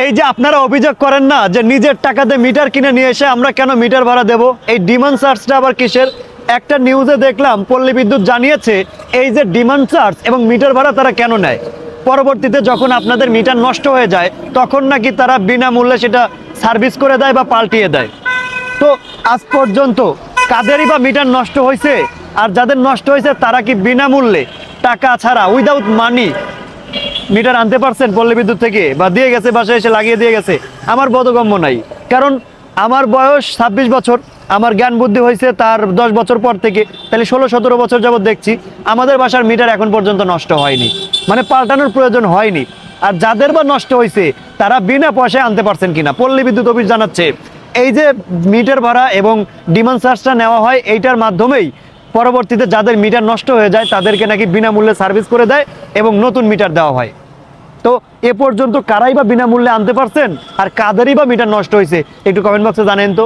এই যে আপনারা অভিযোগ করেন না যে নিজের টাকাতে মিটার কিনে নিয়ে এসে আমরা কেন মিটার ভাড়া দেব, এই ডিমান্ড চার্জটা আবার কিসের? একটা নিউজে দেখলাম পল্লী বিদ্যুৎ জানিয়েছে এই যে ডিমান্ড চার্জ এবং মিটার ভাড়া তারা কেন নেয়, পরবর্তীতে যখন আপনাদের মিটার নষ্ট হয়ে যায় তখন নাকি তারা বিনামূল্যে সেটা সার্ভিস করে দেয় বা পাল্টিয়ে দেয়। তো আজ পর্যন্ত কাদেরই বা মিটার নষ্ট হয়েছে? আর যাদের নষ্ট হয়েছে তারা কি বিনামূল্যে টাকা ছাড়া উইদাউট মানি মিটার আনতে পারছেন পল্লী বিদ্যুৎ থেকে, বা দিয়ে গেছে বাসায় এসে লাগিয়ে দিয়ে গেছে? আমার বোধগম্য নাই। কারণ আমার বয়স 26 বছর, আমার জ্ঞান বুদ্ধি হয়েছে তার 10 বছর পর থেকে, তাহলে 16-17 বছর যাবত দেখছি আমাদের বাসার মিটার এখন পর্যন্ত নষ্ট হয়নি, মানে পাল্টানোর প্রয়োজন হয়নি। আর যাদের বা নষ্ট হয়েছে তারা বিনা পয়সায় আনতে পারছেন কিনা? পল্লী বিদ্যুৎ অফিস জানাচ্ছে এই যে মিটার ভাড়া এবং ডিমান্ড চার্জটা নেওয়া হয় এইটার মাধ্যমেই পরবর্তীতে যাদের মিটার নষ্ট হয়ে যায় তাদেরকে নাকি বিনামূল্যে সার্ভিস করে দেয় এবং নতুন মিটার দেওয়া হয়। তো এ পর্যন্ত কারাই বা বিনামূল্যে আনতে পারছেন আর কাদেরই বা মিটার নষ্ট হয়েছে একটু কমেন্ট বক্সে জানেন তো।